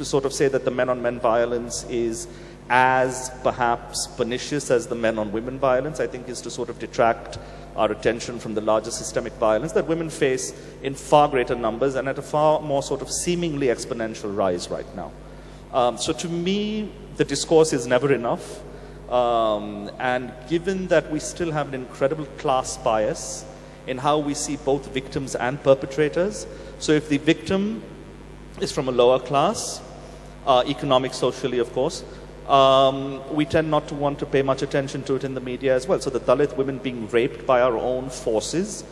to sort of say that the men-on-men violence is as perhaps pernicious as the men-on-women violence, I think is to sort of detract our attention from the larger systemic violence that women face in far greater numbers and at a far more sort of seemingly exponential rise right now. So to me, the discourse is never enough. And given that we still have an incredible class bias in how we see both victims and perpetrators, so if the victim is from a lower class, economic, socially, of course, we tend not to want to pay much attention to it in the media as well. So the Dalit women being raped by our own forces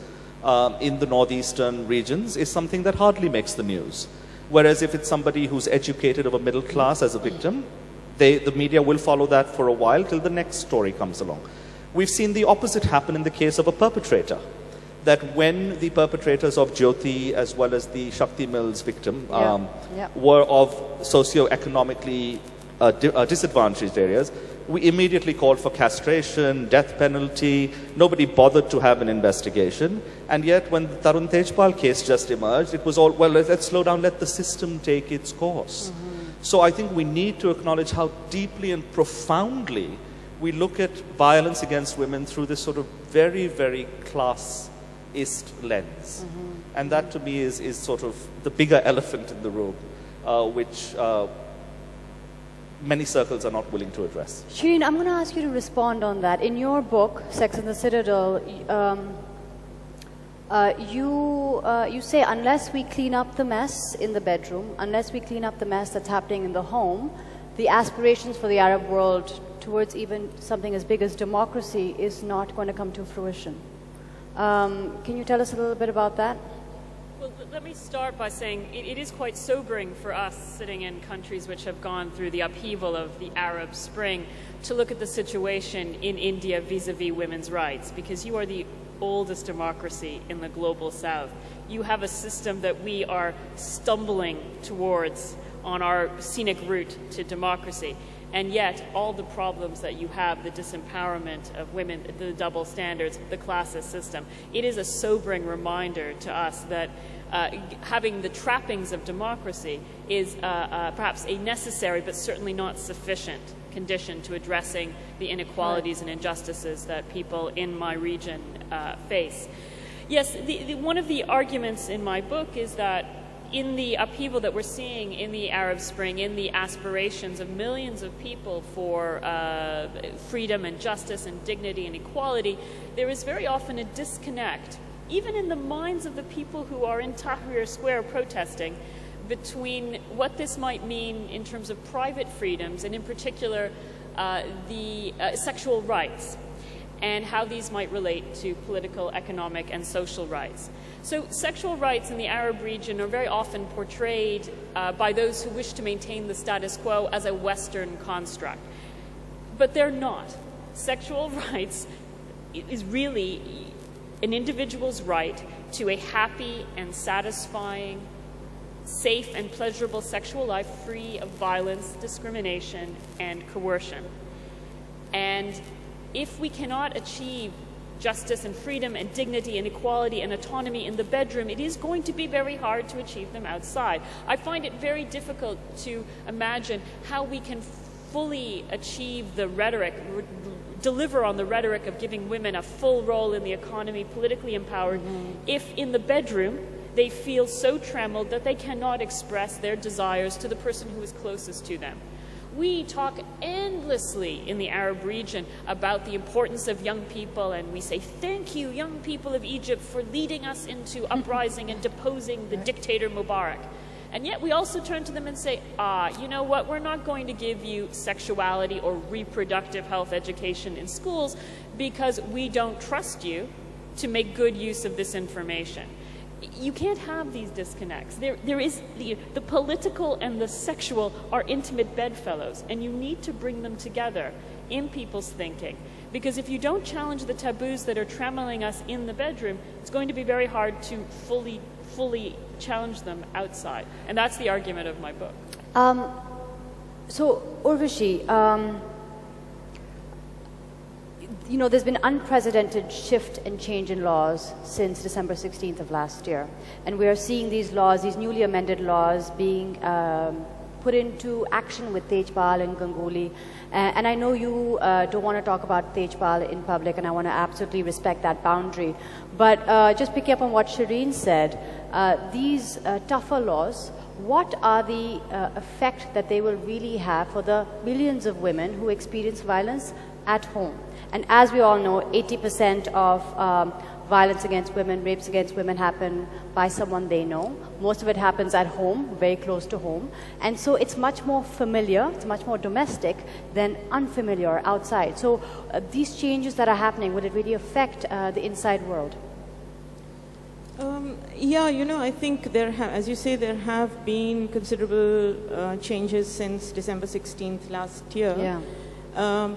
in the northeastern regions is something that hardly makes the news. Whereas if it's somebody who's educated of a middle class as a victim, the media will follow that for a while till the next story comes along. We've seen the opposite happen in the case of a perpetrator. That when the perpetrators of Jyoti as well as the Shakti Mills victim were of socio-economically disadvantaged areas, we immediately called for castration, death penalty. Nobody bothered to have an investigation. And yet when the Tarun Tejpal case just emerged, it was all, well, let's slow down, let the system take its course. So I think we need to acknowledge how deeply and profoundly we look at violence against women through this sort of very, very classist lens. And that to me is sort of the bigger elephant in the room, which many circles are not willing to address. Shireen, I'm going to ask you to respond on that. In your book, Sex and the Citadel, you say unless we clean up the mess in the bedroom, unless we clean up the mess that's happening in the home, the aspirations for the Arab world towards even something as big as democracy is not going to come to fruition. Can you tell us a little bit about that? Well, let me start by saying it is quite sobering for us sitting in countries which have gone through the upheaval of the Arab Spring to look at the situation in India vis-a-vis women's rights, because you are the oldest democracy in the global south. You have a system that we are stumbling towards on our scenic route to democracy. And yet, all the problems that you have, the disempowerment of women, the double standards, the classist system, it is a sobering reminder to us that having the trappings of democracy is perhaps a necessary but certainly not sufficient condition to addressing the inequalities and injustices that people in my region face. Yes, one of the arguments in my book is that in the upheaval that we're seeing in the Arab Spring, in the aspirations of millions of people for freedom and justice and dignity and equality, there is very often a disconnect, even in the minds of the people who are in Tahrir Square protesting, between what this might mean in terms of private freedoms and in particular the sexual rights and how these might relate to political, economic, and social rights. So sexual rights in the Arab region are very often portrayed by those who wish to maintain the status quo as a Western construct. But they're not. Sexual rights is really an individual's right to a happy and satisfying, safe and pleasurable sexual life free of violence, discrimination, and coercion. And if we cannot achieve justice and freedom and dignity and equality and autonomy in the bedroom, it is going to be very hard to achieve them outside. I find it very difficult to imagine how we can fully achieve the rhetoric, deliver on the rhetoric of giving women a full role in the economy, politically empowered, if in the bedroom they feel so trembled that they cannot express their desires to the person who is closest to them. We talk endlessly in the Arab region about the importance of young people, and we say, thank you, young people of Egypt, for leading us into uprising and deposing the dictator Mubarak. And yet we also turn to them and say, you know what, we're not going to give you sexuality or reproductive health education in schools because we don't trust you to make good use of this information. You can't have these disconnects. There is the political and the sexual are intimate bedfellows, and you need to bring them together in people's thinking. Because if you don't challenge the taboos that are trembling us in the bedroom, it's going to be very hard to fully challenge them outside. And that's the argument of my book. So, Urvashi, you know, there's been unprecedented shift and change in laws since December 16th of last year. And we are seeing these laws, these newly amended laws being put into action with Tejpal and Ganguly. And I know you don't want to talk about Tejpal in public, and I want to absolutely respect that boundary. But just picking up on what Shireen said, these tougher laws, what are the effect that they will really have for the millions of women who experience violence at home? And as we all know, 80% of violence against women, rapes against women happen by someone they know. Most of it happens at home, very close to home. And so it's much more familiar, it's much more domestic than unfamiliar outside. So these changes that are happening, would it really affect the inside world? Yeah, I think as you say, there have been considerable changes since December 16th last year. Yeah.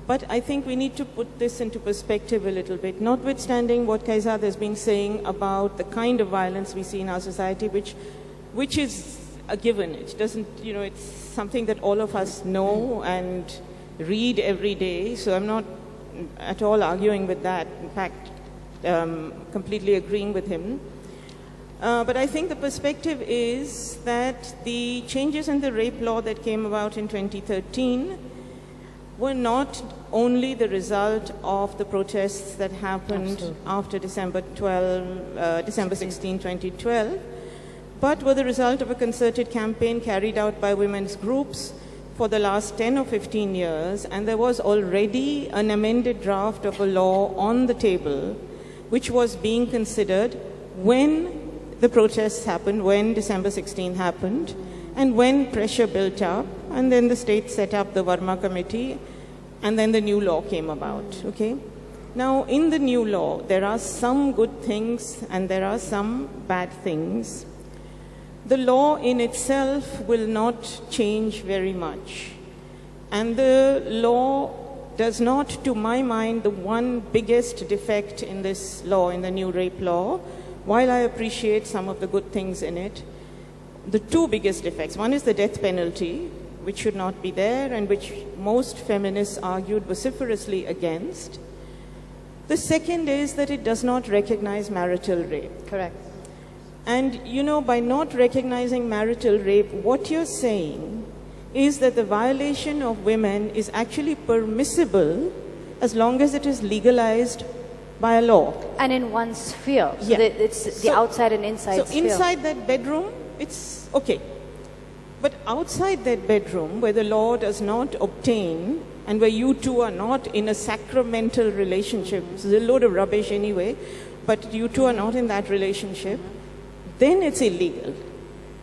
But I think we need to put this into perspective a little bit, notwithstanding what Kaizad has been saying about the kind of violence we see in our society, which is a given. It doesn't, it's something that all of us know and read every day. So I'm not at all arguing with that. In fact, completely agreeing with him. But I think the perspective is that the changes in the rape law that came about in 2013 were not only the result of the protests that happened after December 16, 2012, but were the result of a concerted campaign carried out by women's groups for the last 10 or 15 years, and there was already an amended draft of a law on the table which was being considered when the protests happened, when December 16 happened, and when pressure built up, and then the state set up the Verma Committee, and then the new law came about, okay? Now, in the new law, there are some good things and there are some bad things. The law in itself will not change very much. And the law does not, to my mind, the one biggest defect in this law, in the new rape law, while I appreciate some of the good things in it, the two biggest defects. One is the death penalty, which should not be there and which most feminists argued vociferously against. The second is that it does not recognize marital rape. Correct. And, by not recognizing marital rape, what you're saying is that the violation of women is actually permissible as long as it is legalized by a law. And in one sphere. So Yeah. that it's the outside and inside So sphere. inside that bedroom, it's okay. But outside that bedroom, where the law does not obtain and where you two are not in a sacramental relationship, it's a load of rubbish anyway, but you two are not in that relationship, then it's illegal.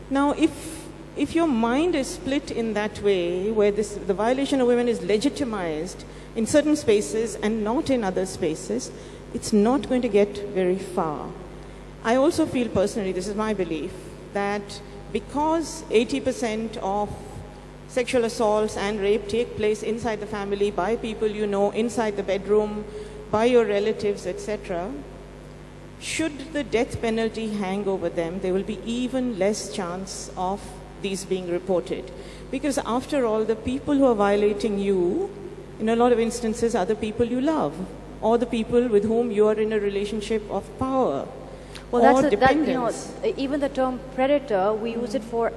Now, if your mind is split in that way, where the violation of women is legitimized in certain spaces and not in other spaces, it's not going to get very far. I also feel personally, this is my belief, that because 80% of sexual assaults and rape take place inside the family, by people you know, inside the bedroom, by your relatives, etc., should the death penalty hang over them, there will be even less chance of these being reported. Because after all, the people who are violating you, in a lot of instances, are the people you love, or the people with whom you are in a relationship of power. Well, or that, dependence. even the term predator, we use it for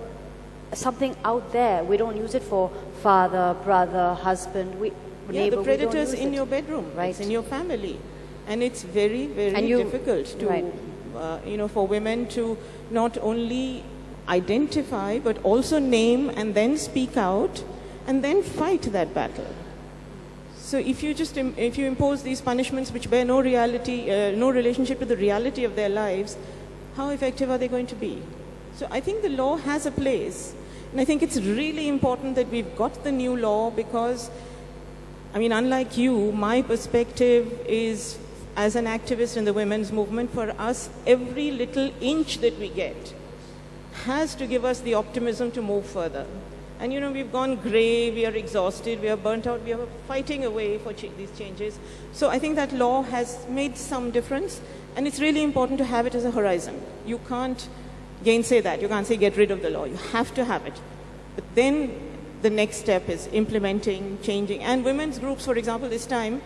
something out there. We don't use it for father, brother, husband, neighbor. The predator's we don't use in it. your bedroom, Right. It's in your family. And it's very, very And difficult to, right. For women to not only identify, but also name and then speak out and then fight that battle. So if you impose these punishments which bear no relationship to the reality of their lives, how effective are they going to be? So I think the law has a place. And I think it's really important that we've got the new law because, unlike you, my perspective is, as an activist in the women's movement, for us, every little inch that we get has to give us the optimism to move further. And we've gone grey, we are exhausted, we are burnt out, we are fighting away for these changes. So I think that law has made some difference, and it's really important to have it as a horizon. You can't gainsay that. You can't say get rid of the law. You have to have it. But then the next step is implementing, changing. And women's groups, for example, this time,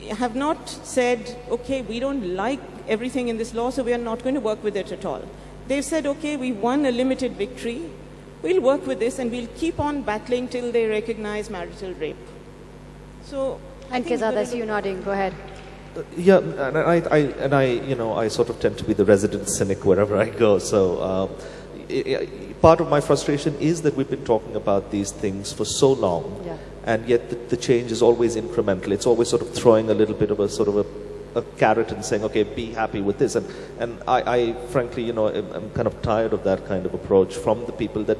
have not said, okay, we don't like everything in this law, so we are not going to work with it at all. They've said, okay, we won a limited victory. we'll work with this and we'll keep on battling till they recognize marital rape. So, I And think Kehzad, I the- see you nodding. Go ahead. Yeah, and I sort of tend to be the resident cynic wherever I go. So part of my frustration is that we've been talking about these things for so long, Yeah. and yet the change is always incremental. It's always sort of throwing a little bit of a sort of a carrot and saying, okay, be happy with this. And I frankly, I'm kind of tired of that kind of approach from the people that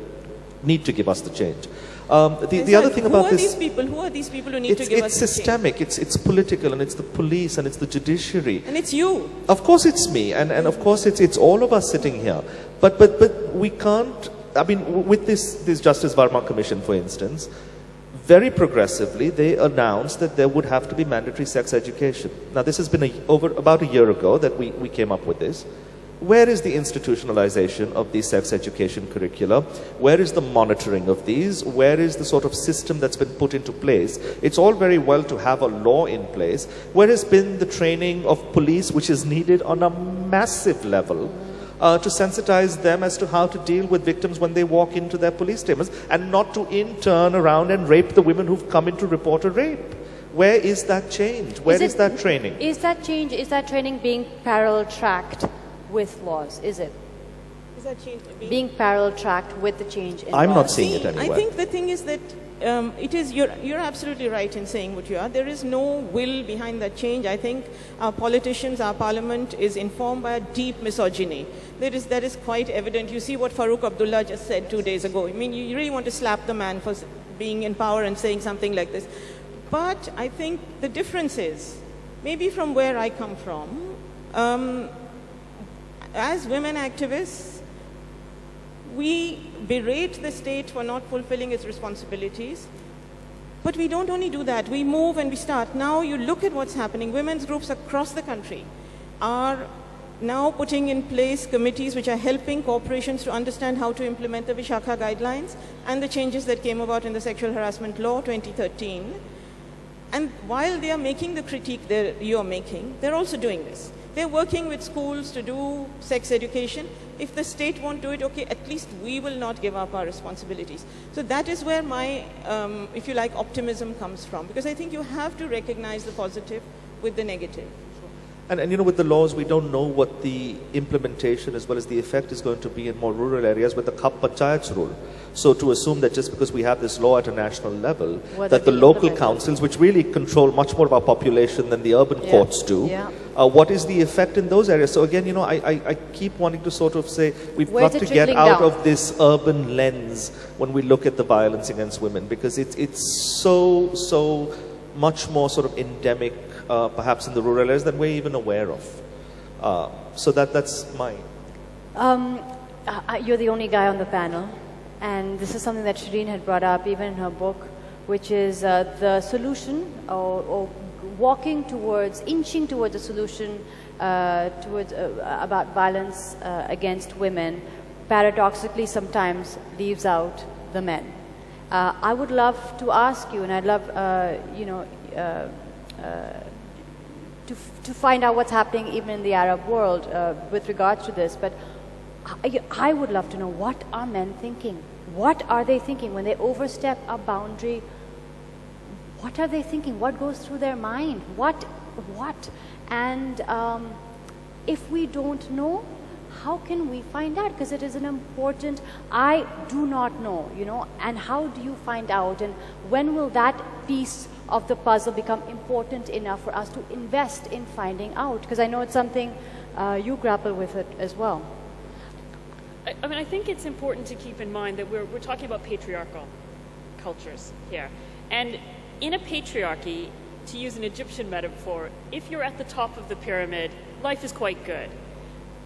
need to give us the change. The other thing about this... Who are these people who need to give us It's the systemic, it's political, and it's the police, and it's the judiciary. change? And it's you. Of course it's me, and of course it's all of us sitting here. But we can't, I mean, with this Justice Verma Commission, for instance, very progressively they announced that there would have to be mandatory sex education. Now this has been about a year ago that we came up with this. Where is the institutionalization of these sex education curricula? Where is the monitoring of these? Where is the sort of system that's been put into place? It's all very well to have a law in place. Where has been the training of police, which is needed on a massive level, to sensitize them as to how to deal with victims when they walk into their police statements, and not to in turn around and rape the women who've come in to report a rape? Where is that change? Where is that training? Is that training being parallel tracked with laws? Is it Is that change being parallel tracked with the change in I'm laws? not seeing it anywhere. I think the thing is that you're absolutely right in saying what you are. There is no will behind that change. I think our politicians, our parliament is informed by a deep misogyny. That is quite evident. You see what Farooq Abdullah just said 2 days ago. I mean, you really want to slap the man for being in power and saying something like this. But I think the difference is, maybe from where I come from, as women activists, we berate the state for not fulfilling its responsibilities. But we don't only do that. We move and we start. Now you look at what's happening. Women's groups across the country are now putting in place committees which are helping corporations to understand how to implement the Vishakha guidelines and the changes that came about in the Sexual Harassment Law 2013. And while they are making the critique that you are making, they're also doing this. They're working with schools to do sex education. If the state won't do it, okay, at least we will not give up our responsibilities. So that is where my, if you like, optimism comes from. Because I think you have to recognize the positive with the negative. And with the laws, we don't know what the implementation as well as the effect is going to be in more rural areas with the Khap Panchayats rule. So to assume that just because we have this law at a national level, Whether that the they local implement it. councils, which really control much more of our population than the urban courts do, what is the effect in those areas? So again, I keep wanting to sort of say we've Where's got it to get trickling out down? of this urban lens when we look at the violence against women, because it's so much more sort of endemic, perhaps in the rural areas than we're even aware of. So that's mine. You're the only guy on the panel, and this is something that Shireen had brought up even in her book, which is the solution or inching towards a solution about violence against women, paradoxically sometimes leaves out the men. I would love to ask you, and I'd love, to find out what's happening even in the Arab world with regards to this. But I would love to know, what are men thinking? What are they thinking when they overstep a boundary? What are they thinking? What goes through their mind? What? And if we don't know, how can we find out? Because it is an important, I do not know, and how do you find out? And when will that piece of the puzzle become important enough for us to invest in finding out? Because I know it's something you grapple with it as well. I mean, I think it's important to keep in mind that we're talking about patriarchal cultures here. And in a patriarchy, to use an Egyptian metaphor, if you're at the top of the pyramid, life is quite good.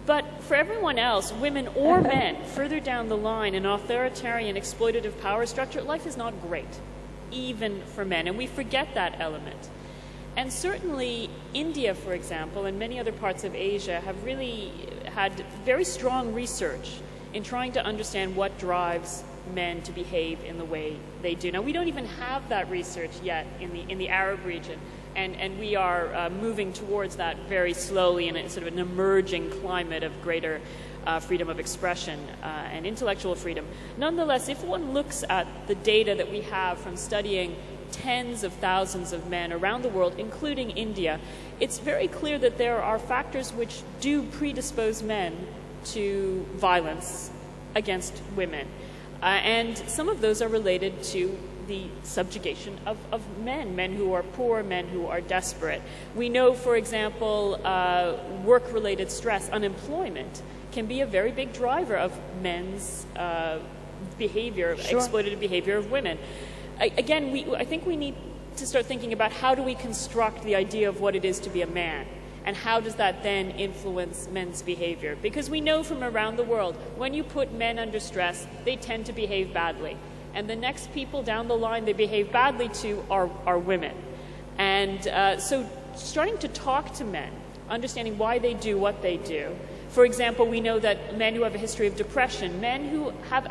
But for everyone else, women or men, further down the line, an authoritarian, exploitative power structure, life is not great, even for men. And we forget that element. And certainly India, for example, and many other parts of Asia have really had very strong research in trying to understand what drives men to behave in the way they do. Now, we don't even have that research yet in the Arab region. And we are moving towards that very slowly in a sort of an emerging climate of greater freedom of expression, and intellectual freedom. Nonetheless, if one looks at the data that we have from studying tens of thousands of men around the world, including India, it's very clear that there are factors which do predispose men to violence against women. And some of those are related to the subjugation of men who are poor, men who are desperate. We know, for example, work-related stress, unemployment, can be a very big driver of men's behavior, exploitative behavior of women. Again, I think we need to start thinking about how do we construct the idea of what it is to be a man, and how does that then influence men's behavior? Because we know from around the world, when you put men under stress, they tend to behave badly. And the next people down the line they behave badly to are women. And so starting to talk to men, understanding why they do what they do. For example, we know that men who have a history of depression, men who have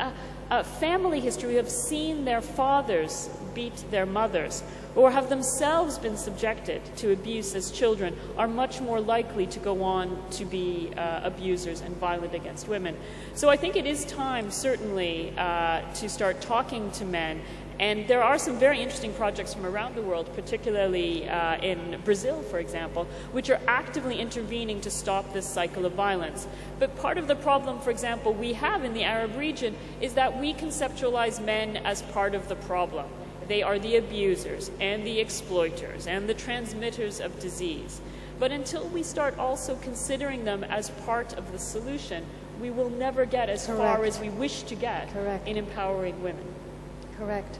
a family history, who have seen their fathers beat their mothers, or have themselves been subjected to abuse as children, are much more likely to go on to be abusers and violent against women. So I think it is time, certainly, to start talking to men. And there are some very interesting projects from around the world, particularly in Brazil, for example, which are actively intervening to stop this cycle of violence. But part of the problem, for example, we have in the Arab region is that we conceptualize men as part of the problem. They are the abusers and the exploiters and the transmitters of disease. But until we start also considering them as part of the solution, we will never get as far as we wish to get in empowering women. Correct.